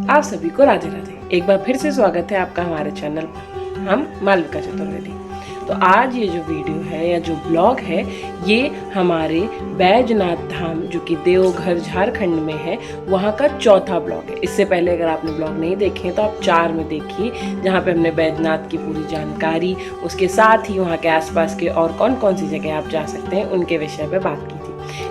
आप सभी को राधे राधे। एक बार फिर से स्वागत है आपका हमारे चैनल पर। हम मालविका चतुर्वेदी। तो आज ये जो वीडियो है या जो ब्लॉग है ये हमारे बैजनाथ धाम जो कि देवघर झारखंड में है वहाँ का चौथा ब्लॉग है। इससे पहले अगर आपने ब्लॉग नहीं देखे तो आप 4 में देखिए, जहाँ पे हमने बैजनाथ की पूरी जानकारी, उसके साथ ही वहाँ के आसपास के और कौन कौन सी जगह आप जा सकते हैं उनके विषय पे बात की थी।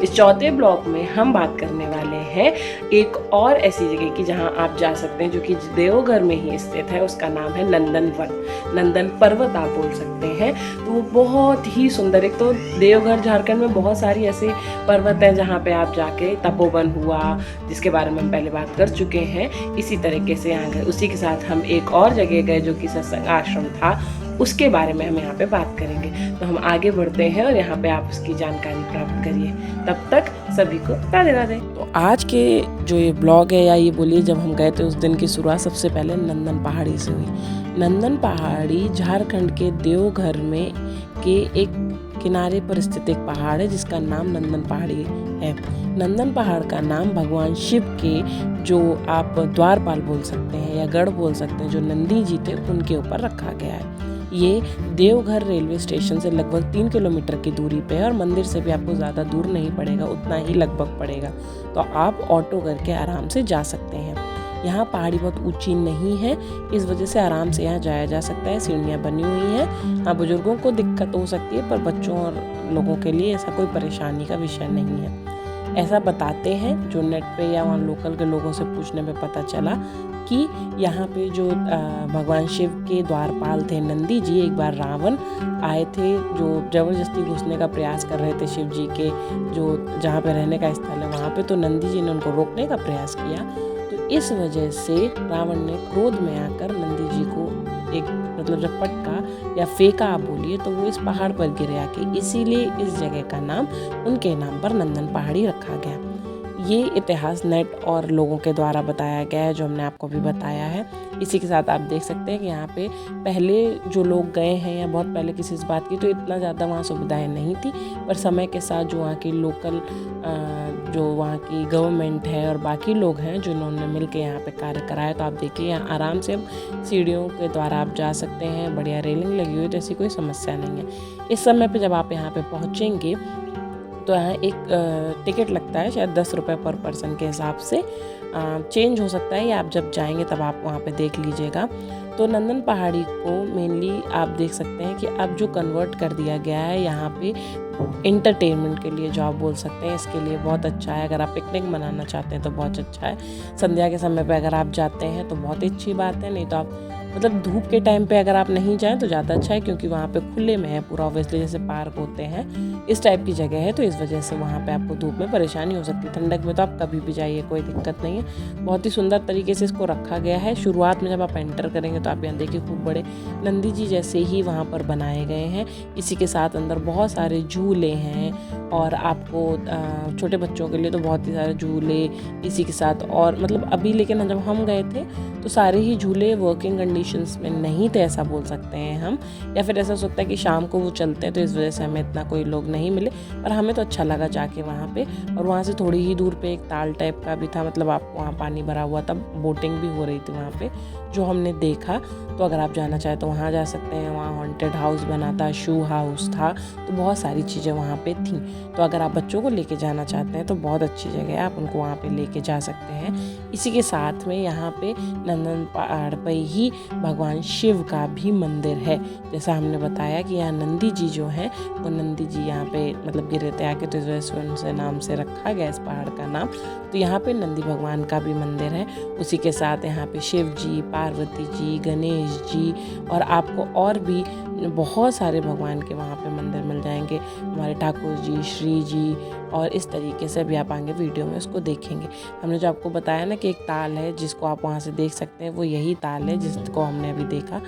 इस चौथे ब्लॉग में हम बात करने वाले हैं एक और ऐसी जगह की जहां आप जा सकते हैं जो कि देवघर में ही स्थित है। उसका नाम है नंदन वन, नंदन पर्वत आप बोल सकते हैं। तो वो बहुत ही सुंदर, एक तो देवघर झारखंड में बहुत सारी ऐसे पर्वत हैं जहाँ पे आप जाके, तपोवन हुआ जिसके बारे में हम पहले बात कर चुके हैं, इसी तरीके से यहाँ गए। उसी के साथ हम एक और जगह गए जो कि सत्संग आश्रम था, उसके बारे में हम यहाँ पे बात करेंगे। तो हम आगे बढ़ते हैं और यहाँ पे आप उसकी जानकारी प्राप्त करिए। तब तक सभी को राधे राधे। तो आज के जो ये ब्लॉग है, या ये बोलिए जब हम गए थे उस दिन की शुरुआत सबसे पहले नंदन पहाड़ी से हुई। नंदन पहाड़ी झारखंड के देवघर में के एक किनारे पर स्थित एक पहाड़ है जिसका नाम नंदन पहाड़ी है। नंदन पहाड़ का नाम भगवान शिव के, जो आप द्वारपाल बोल सकते हैं या गढ़ बोल सकते हैं, जो नंदी जी थे उनके ऊपर रखा गया है। ये देवघर रेलवे स्टेशन से लगभग 3 किलोमीटर की दूरी पे है और मंदिर से भी आपको ज़्यादा दूर नहीं पड़ेगा, उतना ही लगभग पड़ेगा। तो आप ऑटो करके आराम से जा सकते हैं। यहाँ पहाड़ी बहुत ऊंची नहीं है, इस वजह से आराम से यहाँ जाया जा सकता है। सीढ़ियाँ बनी हुई हैं। हाँ, बुजुर्गों को दिक्कत हो सकती है पर बच्चों और लोगों के लिए ऐसा कोई परेशानी का विषय नहीं है, ऐसा बताते हैं। जो नेट पे या वहाँ लोकल के लोगों से पूछने में पता चला कि यहाँ पे जो भगवान शिव के द्वारपाल थे नंदी जी, एक बार रावण आए थे जो जबरदस्ती घुसने का प्रयास कर रहे थे शिव जी के जो जहाँ पे रहने का स्थल है वहाँ पे। तो नंदी जी ने उनको रोकने का प्रयास किया। तो इस वजह से रावण ने क्रोध में आकर नंदी जी को एक मतलब जब पटका या फेंका आप बोलिए, तो वो इस पहाड़ पर गिरे आके, इसीलिए इस जगह का नाम उनके नाम पर नंदन पहाड़ी रखा गया। ये इतिहास नेट और लोगों के द्वारा बताया गया है, जो हमने आपको भी बताया है। इसी के साथ आप देख सकते हैं कि यहाँ पे पहले जो लोग गए हैं या बहुत पहले किसी से बात की तो इतना ज़्यादा वहाँ सुविधाएं नहीं थी, पर समय के साथ जो वहाँ की लोकल जो वहाँ की गवर्नमेंट है और बाकी लोग हैं जिन्होंने मिल के यहाँ पे कार्य कराया, तो आप देखिए यहाँ आराम से सीढ़ियों के द्वारा आप जा सकते हैं। बढ़िया रेलिंग लगी हुई, तो ऐसी कोई समस्या नहीं है। इस समय पे जब आप यहाँ पे पहुँचेंगे तो यहाँ एक टिकट लगता है, शायद 10 रुपये पर पर्सन के हिसाब से, चेंज हो सकता है या आप जब जाएंगे तब आप वहाँ पे देख लीजिएगा। तो नंदन पहाड़ी को मेनली आप देख सकते हैं कि अब जो कन्वर्ट कर दिया गया है यहाँ पे इंटरटेनमेंट के लिए, जो आप बोल सकते हैं, इसके लिए बहुत अच्छा है। अगर आप पिकनिक मनाना चाहते हैं तो बहुत अच्छा है। संध्या के समय पे अगर आप जाते हैं तो बहुत ही अच्छी बात है, नहीं तो आप मतलब धूप के टाइम पे अगर आप नहीं जाएं तो ज़्यादा अच्छा है, क्योंकि वहाँ पे खुले में है पूरा, ऑब्वियसली जैसे पार्क होते हैं इस टाइप की जगह है, तो इस वजह से वहाँ पे आपको धूप में परेशानी हो सकती है। ठंडक में तो आप कभी भी जाइए, कोई दिक्कत नहीं है। बहुत ही सुंदर तरीके से इसको रखा गया है। शुरुआत में जब आप एंटर करेंगे तो आप यहाँ देखिए खूब बड़े नंदी जी जैसे ही वहाँ पर बनाए गए हैं। इसी के साथ अंदर बहुत सारे झूले हैं और आपको छोटे बच्चों के लिए तो बहुत ही सारे झूले, इसी के साथ और मतलब अभी, लेकिन जब हम गए थे तो सारे ही झूले वर्किंग कंडीशंस में नहीं थे, ऐसा बोल सकते हैं हम, या फिर ऐसा हो सकता है कि शाम को वो चलते हैं तो इस वजह से हमें इतना कोई लोग नहीं मिले, पर हमें तो अच्छा लगा जाके वहाँ पे। और वहाँ से थोड़ी ही दूर पे एक ताल टाइप का भी था, मतलब आप वहाँ पानी भरा हुआ था, बोटिंग भी हो रही थी वहाँ पे जो हमने देखा। तो अगर आप जाना चाहें तो वहाँ जा सकते हैं। वहाँ हॉन्टेड हाउस बना था, शू हाउस था, तो बहुत सारी चीज़ें वहाँ पे थी। तो अगर आप बच्चों को लेके जाना चाहते हैं तो बहुत अच्छी जगह है, आप उनको वहाँ पे लेके जा सकते हैं। इसी के साथ में यहाँ पे नंदन पहाड़ पर ही भगवान शिव का भी मंदिर है। जैसा हमने बताया कि यहाँ नंदी जी जो हैं वो नंदी जी यहाँ पे मतलब गिरे थे आके, तो इस वजह से उनसे नाम से रखा गया इस पहाड़ का नाम। तो यहाँ पे नंदी भगवान का भी मंदिर है। उसी के साथ यहाँ पे शिव जी, पार्वती जी, गणेश जी और आपको और भी बहुत सारे भगवान के वहाँ पे मंदिर मिल जाएंगे। हमारे ठाकुर जी, श्री जी, और इस तरीके से भी आप आगे वीडियो में उसको देखेंगे। हमने जो आपको बताया ना कि एक ताल है जिसको आप वहाँ से देख सकते हैं, वो यही ताल है जिसको हमने अभी देखा।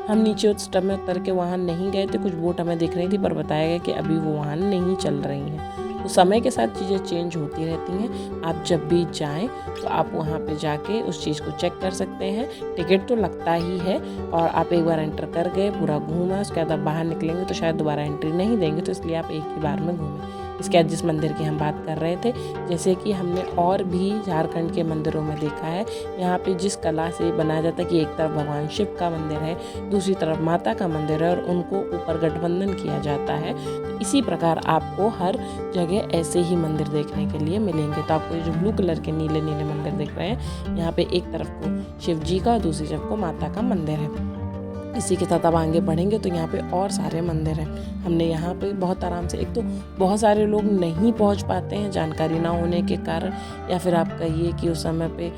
हम नीचे उस टब में उतर के वहाँ नहीं गए थे, कुछ बोट हमें दिख रही थी, पर बताया गया कि अभी वो वहाँ नहीं चल रही हैं। तो समय के साथ चीज़ें चेंज होती रहती हैं। आप जब भी जाएं तो आप वहाँ पे जाके उस चीज़ को चेक कर सकते हैं। टिकट तो लगता ही है, और आप एक बार एंटर कर गए, पूरा घूमा, उसके बाद आप बाहर निकलेंगे तो शायद दोबारा एंट्री नहीं देंगे, तो इसलिए आप एक ही बार में घूमें। इसके बाद जिस मंदिर की हम बात कर रहे थे, जैसे कि हमने और भी झारखंड के मंदिरों में देखा है, यहाँ पे जिस कला से बनाया जाता है कि एक तरफ भगवान शिव का मंदिर है, दूसरी तरफ माता का मंदिर है और उनको ऊपर गठबंधन किया जाता है। तो इसी प्रकार आपको हर जगह ऐसे ही मंदिर देखने के लिए मिलेंगे। तो आपको ये जो ब्लू कलर के नीले नीले मंदिर दिख रहे हैं, यहाँ पे एक तरफ को शिव जी का, दूसरी तरफ को माता का मंदिर है। इसी के साथ अब आगे बढ़ेंगे तो यहाँ पे और सारे मंदिर हैं। हमने यहाँ पे बहुत आराम से, एक तो बहुत सारे लोग नहीं पहुँच पाते हैं जानकारी ना होने के कारण, या फिर आप कहिए कि उस समय पे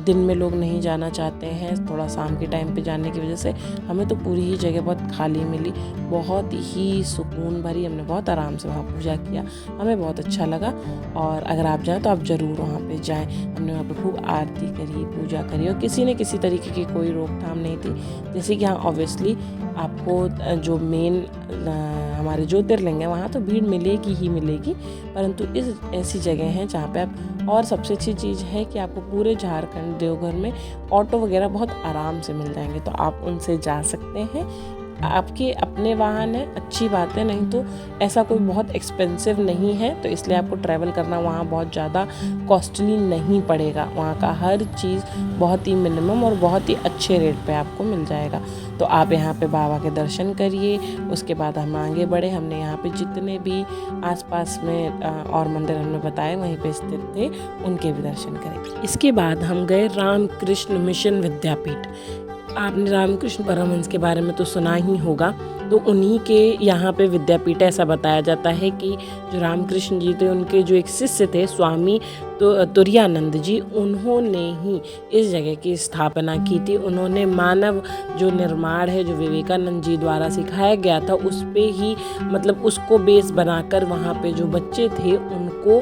दिन में लोग नहीं जाना चाहते हैं, थोड़ा शाम के टाइम पे जाने की वजह से हमें तो पूरी ही जगह बहुत खाली मिली, बहुत ही सुकून भरी। हमने बहुत आराम से वहाँ पूजा किया, हमें बहुत अच्छा लगा। और अगर आप जाएँ तो आप ज़रूर वहाँ पर जाएँ। हमने वहाँ पर खूब आरती करी, पूजा करी और किसी न किसी तरीके की कोई रोकथाम नहीं थी। जैसे कि यहाँ ऑब्वियसली आपको जो मेन हमारे ज्योतिर्लिंग है वहाँ तो भीड़ मिलेगी ही मिलेगी, परंतु इस ऐसी जगह हैं जहाँ पे आप, और सबसे अच्छी चीज़ है कि आपको पूरे झारखंड देवघर में ऑटो वगैरह बहुत आराम से मिल जाएंगे, तो आप उनसे जा सकते हैं। आपके अपने वाहन है, अच्छी बात है, नहीं तो ऐसा कोई बहुत एक्सपेंसिव नहीं है, तो इसलिए आपको ट्रैवल करना वहाँ बहुत ज़्यादा कॉस्टली नहीं पड़ेगा। वहाँ का हर चीज़ बहुत ही मिनिमम और बहुत ही अच्छे रेट पे आपको मिल जाएगा। तो आप यहाँ पे बाबा के दर्शन करिए। उसके बाद हम आगे बढ़े, हमने यहाँ पे जितने भी आसपास में और मंदिर हमने बताए वहीं पे स्थित थे उनके भी दर्शन करें। इसके बाद हम गए रामकृष्ण मिशन विद्यापीठ। आपने रामकृष्ण परमहंस के बारे में तो सुना ही होगा, तो उन्हीं के यहाँ पे विद्यापीठ। ऐसा बताया जाता है कि जो रामकृष्ण जी थे उनके जो एक शिष्य थे स्वामी तुरानंद जी, उन्होंने ही इस जगह की स्थापना की थी। उन्होंने मानव जो निर्माण है जो विवेकानंद जी द्वारा सिखाया गया था उस पे ही, मतलब उसको बेस बनाकर वहाँ पे जो बच्चे थे उनको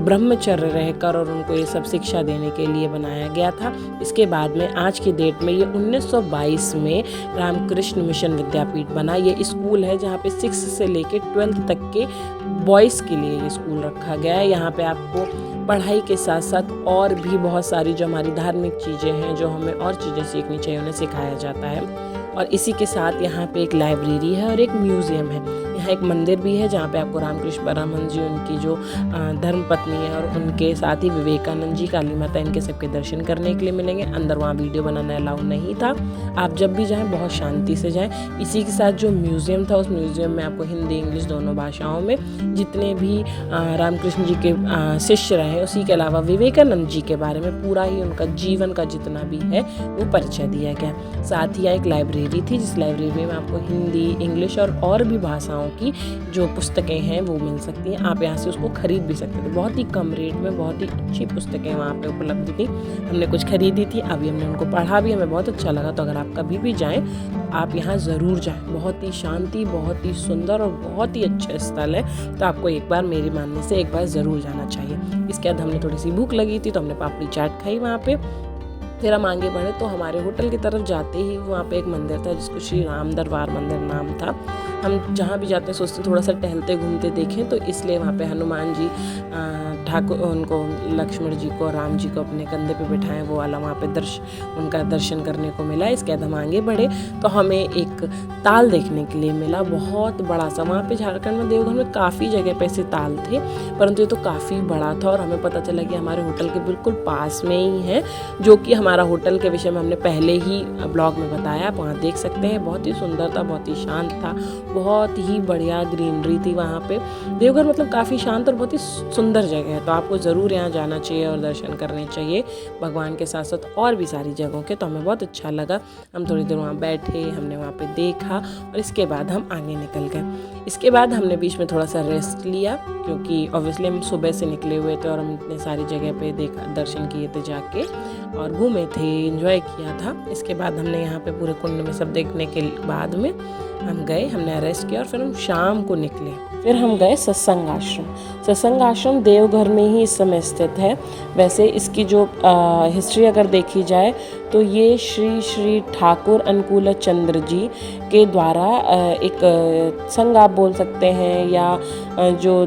ब्रह्मचर्य रहकर और उनको ये सब शिक्षा देने के लिए बनाया गया था। इसके बाद में आज की डेट में ये 1922 में रामकृष्ण मिशन विद्यापीठ बना। ये स्कूल है जहाँ पे 6 से लेके 12th तक के बॉयज़ के लिए ये स्कूल रखा गया है। यहाँ पे आपको पढ़ाई के साथ साथ और भी बहुत सारी जो हमारी धार्मिक चीज़ें हैं, जो हमें और चीज़ें सीखनी चाहिए, उन्हें सिखाया जाता है। और इसी के साथ यहाँ पे एक लाइब्रेरी है और एक म्यूज़ियम है। यहाँ एक मंदिर भी है जहाँ पे आपको रामकृष्ण परमहंस जी, उनकी जो धर्मपत्नी है और उनके साथ ही विवेकानंद जी, काली माता, इनके सबके दर्शन करने के लिए मिलेंगे। अंदर वहाँ वीडियो बनाना अलाउ नहीं था। आप जब भी जाएँ बहुत शांति से जाएँ। इसी के साथ जो म्यूज़ियम था, उस म्यूज़ियम में आपको हिंदी इंग्लिश दोनों भाषाओं में जितने भी रामकृष्ण जी के शिष्य रहे, उसी के अलावा विवेकानंद जी के बारे में पूरा ही उनका जीवन का जितना भी है वो परिचय दिया गया। साथ ही एक लाइब्रेरी थी, जिस लाइब्रेरी में आपको हिंदी इंग्लिश और भी भाषाओं की जो पुस्तकें हैं वो मिल सकती हैं। आप यहाँ से उसको खरीद भी सकते थे। बहुत ही कम रेट में बहुत ही अच्छी पुस्तकें वहाँ पे उपलब्ध थी। हमने कुछ खरीदी थी, अभी हमने उनको पढ़ा भी, हमें बहुत अच्छा लगा। तो अगर आप कभी भी जाएँ आप यहाँ ज़रूर जाएँ। बहुत ही शांति, बहुत ही सुंदर और बहुत ही अच्छा स्थल है। तो आपको एक बार, मेरी मानने से एक बार ज़रूर जाना चाहिए। इसके बाद हमने थोड़ी सी भूख लगी थी तो हमने पापड़ी चाट खाई वहाँ पे। फिर हम आगे बढ़े तो हमारे होटल की तरफ जाते ही वहाँ पे एक मंदिर था जिसको श्री राम दरबार मंदिर नाम था। हम जहाँ भी जाते हैं सोचते थोड़ा सा टहलते घूमते देखें, तो इसलिए वहाँ पे हनुमान जी ठाकुर, उनको लक्ष्मण जी को, राम जी को अपने कंधे पे बिठाएं, वो वाला वहाँ पे उनका दर्शन करने को मिला। इसके बाद हम आगे बढ़े तो हमें एक ताल देखने के लिए मिला, बहुत बड़ा सा। वहाँ पे झारखंड में देवघर में काफ़ी जगह पे ऐसे ताल थे, परंतु ये तो काफ़ी बड़ा था और हमें पता चला कि हमारे होटल के बिल्कुल पास में ही है, जो कि हमारा होटल के विषय में हमने पहले ही ब्लॉग में बताया। आप वहाँ देख सकते हैं। बहुत ही सुंदर था, बहुत ही शांत था, बहुत ही बढ़िया ग्रीनरी थी वहाँ पे। देवघर मतलब काफ़ी शांत और बहुत ही सुंदर जगह है, तो आपको ज़रूर यहाँ जाना चाहिए और दर्शन करने चाहिए भगवान के साथ साथ और भी सारी जगहों के। तो हमें बहुत अच्छा लगा। हम थोड़ी देर वहाँ बैठे, हमने वहाँ पे देखा और इसके बाद हम आगे निकल गए। इसके बाद हमने बीच में थोड़ा सा रेस्ट लिया, क्योंकि ऑब्वियसली हम सुबह से निकले हुए थे और हम इतने सारी जगह पे देखा, दर्शन किए थे जाके और घूमे थे, एंजॉय किया था। इसके बाद हमने यहाँ पे पूरे कुंड में सब देखने के बाद में हम गए, हमने रेस्ट किया और फिर हम शाम को निकले। फिर हम गए सत्संग आश्रम। सत्संग आश्रम देवघर में ही इस समय स्थित है। वैसे इसकी जो हिस्ट्री अगर देखी जाए तो ये श्री ठाकुर अनुकूल चंद्र जी के द्वारा एक संघ आप बोल सकते हैं, या जो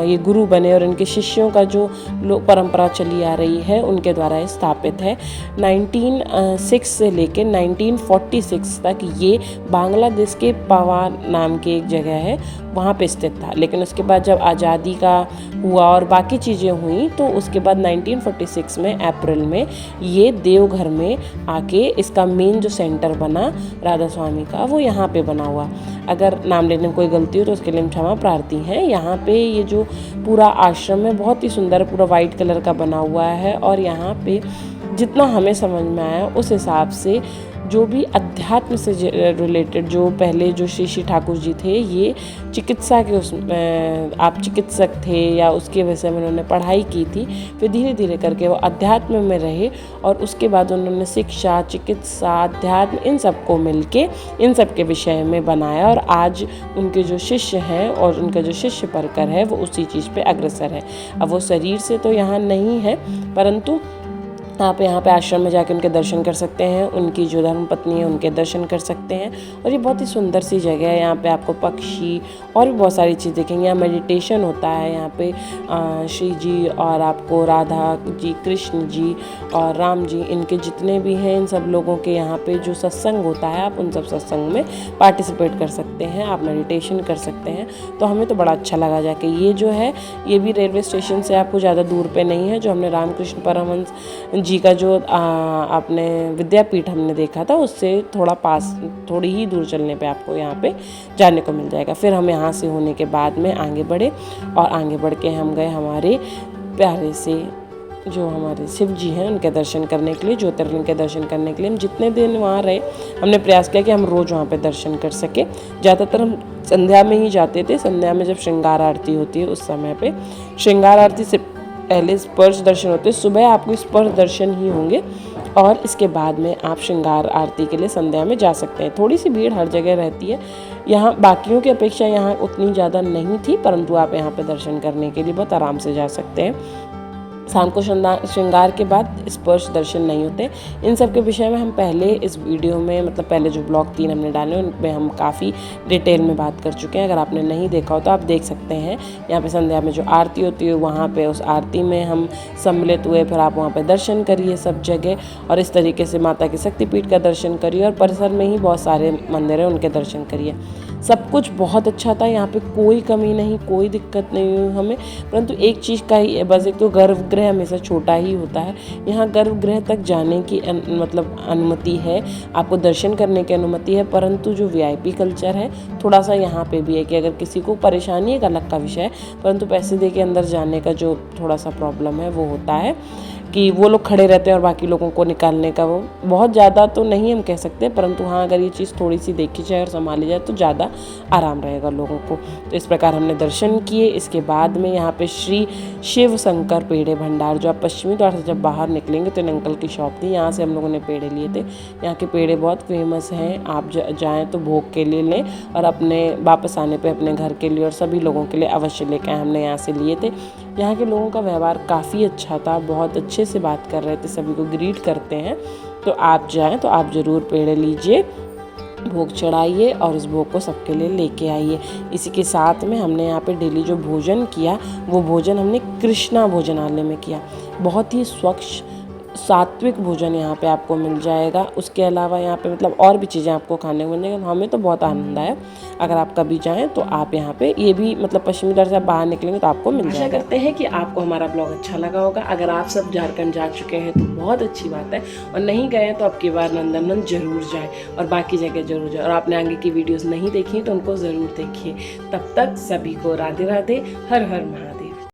ये गुरु बने और इनके शिष्यों का जो परंपरा चली आ रही है उनके द्वारा स्थापित है। है 1906 से लेकर 1946 तक ये बांग्लादेश के पवा नाम की एक जगह है वहाँ पे स्थित था। लेकिन उसके बाद जब आज़ादी का हुआ और बाकी चीज़ें हुई तो उसके बाद 1946 में अप्रैल में ये देवघर में आके इसका मेन जो सेंटर बना राधा स्वामी का वो यहाँ पे बना हुआ। अगर नाम लेने में कोई गलती हो तो उसके लिए हम क्षमा प्रार्थी हैं। यहाँ पे ये जो पूरा आश्रम है बहुत ही सुंदर, पूरा वाइट कलर का बना हुआ है और यहाँ पे जितना हमें समझ में आया उस हिसाब से जो भी अध्यात्म से रिलेटेड जो पहले जो श्री श्री ठाकुर जी थे ये चिकित्सा के आप चिकित्सक थे या उसके विषय में उन्होंने पढ़ाई की थी, फिर धीरे धीरे करके वो अध्यात्म में रहे और उसके बाद उन्होंने शिक्षा, चिकित्सा, अध्यात्म इन सब को मिलके इन सब के विषय में बनाया और आज उनके जो शिष्य हैं और उनका जो शिष्य परकर है वो उसी चीज़ पे अग्रसर है। अब वो शरीर से तो यहाँ नहीं है परंतु आप यहाँ पे आश्रम में जाके उनके दर्शन कर सकते हैं, उनकी जो धर्म पत्नी है उनके दर्शन कर सकते हैं और ये बहुत ही सुंदर सी जगह है। यहाँ पे आपको पक्षी और भी बहुत सारी चीज़ दिखेंगी। यहाँ मेडिटेशन होता है, यहाँ पे श्री जी और आपको राधा जी, कृष्ण जी और राम जी, इनके जितने भी हैं इन सब लोगों के यहाँ पे जो सत्संग होता है आप उन सब सत्संग में पार्टिसिपेट कर सकते हैं, आप मेडिटेशन कर सकते हैं। तो हमें तो बड़ा अच्छा लगा जाके। ये जो है ये भी रेलवे स्टेशन से आपको ज़्यादा दूर पे नहीं है। जो हमने रामकृष्ण परमहंस जी का जो आपने विद्यापीठ हमने देखा था उससे थोड़ा पास, थोड़ी ही दूर चलने पे आपको यहाँ पे जाने को मिल जाएगा। फिर हम यहाँ से होने के बाद में आगे बढ़े और आगे बढ़ के हम गए हमारे प्यारे से जो हमारे शिव जी हैं उनके दर्शन करने के लिए, ज्योतिर्लिंग के दर्शन करने के लिए। हम जितने दिन वहाँ रहे हमने प्रयास किया कि हम रोज़ वहाँ पे दर्शन कर सके। ज़्यादातर हम संध्या में ही जाते थे। संध्या में जब श्रृंगार आरती होती है उस समय पे, श्रृंगार आरती से पहले स्पर्श दर्शन होते हैं। सुबह आपको स्पर्श दर्शन ही होंगे और इसके बाद में आप श्रृंगार आरती के लिए संध्या में जा सकते हैं। थोड़ी सी भीड़ हर जगह रहती है, यहाँ बाकियों की अपेक्षा यहाँ उतनी ज़्यादा नहीं थी परंतु आप यहाँ पे दर्शन करने के लिए बहुत आराम से जा सकते हैं। शाम को श्रृंगार के बाद स्पर्श दर्शन नहीं होते। इन सब के विषय में हम पहले इस वीडियो में, मतलब पहले जो ब्लॉग 3 हमने डाले उनमें हम काफ़ी डिटेल में बात कर चुके हैं। अगर आपने नहीं देखा हो तो आप देख सकते हैं। यहाँ पे संध्या में जो आरती होती है वहाँ पे उस आरती में हम सम्मिलित हुए, फिर आप वहाँ पे दर्शन करिए सब जगह और इस तरीके से माता के शक्तिपीठ का दर्शन करिए और परिसर में ही बहुत सारे मंदिर हैं उनके दर्शन करिए। सब कुछ बहुत अच्छा था, यहाँ पे कोई कमी नहीं, कोई दिक्कत नहीं हुई हमें। परंतु एक चीज़ का ही बस, एक तो गर्भगृह हमेशा छोटा ही होता है। यहाँ गर्भगृह तक जाने की मतलब अनुमति है, आपको दर्शन करने की अनुमति है, परंतु जो वीआईपी कल्चर है थोड़ा सा यहाँ पे भी है कि अगर किसी को परेशानी एक अलग का विषय है, परंतु पैसे दे के अंदर जाने का जो थोड़ा सा प्रॉब्लम है वो होता है कि वो लोग खड़े रहते हैं और बाकी लोगों को निकालने का वो बहुत ज़्यादा तो नहीं हम कह सकते, परंतु हाँ अगर ये चीज़ थोड़ी सी देखी जाए और संभाली जाए तो ज़्यादा आराम रहेगा लोगों को। तो इस प्रकार हमने दर्शन किए। इसके बाद में यहाँ पे श्री शिव शंकर पेड़े भंडार, जो आप पश्चिमी द्वार से जब बाहर निकलेंगे तो इन अंकल की शॉप थी, यहाँ से हम लोगों ने पेड़े लिए थे। यहाँ के पेड़े बहुत फेमस हैं, आप जाएँ तो भोग के लिए लें और अपने वापस आने पर अपने घर के लिए और सभी लोगों के लिए अवश्य लेकर आए। हमने यहाँ से लिए थे। यहाँ के लोगों का व्यवहार काफ़ी अच्छा था, बहुत अच्छे से बात कर रहे थे, सभी को ग्रीट करते हैं। तो आप जाएं तो आप ज़रूर पेड़े लीजिए, भोग चढ़ाइए और इस भोग को सबके लिए लेके आइए। इसी के साथ में हमने यहाँ पे डेली जो भोजन किया वो भोजन हमने कृष्णा भोजनालय में किया। बहुत ही स्वच्छ सात्विक भोजन यहाँ पे आपको मिल जाएगा। उसके अलावा यहाँ पे मतलब और भी चीज़ें आपको खाने को मिल जाएंगी। हमें तो बहुत आनंद आया। अगर आप कभी जाएं तो आप यहाँ पे ये भी मतलब पश्चिमी द्वार से आप बाहर निकलेंगे तो आपको मिल जाएगा। आशा करते हैं कि आपको हमारा ब्लॉग अच्छा लगा होगा। अगर आप सब झारखंड जा चुके हैं तो बहुत अच्छी बात है और नहीं गए हैं तो अब की बार नंदनवन जरूर जाएँ और बाकी जगह जरूर जाए। और आपने आगे की वीडियोज़ नहीं देखी तो उनको ज़रूर देखिए। तब तक सभी को राधे राधे, हर हर महादेव।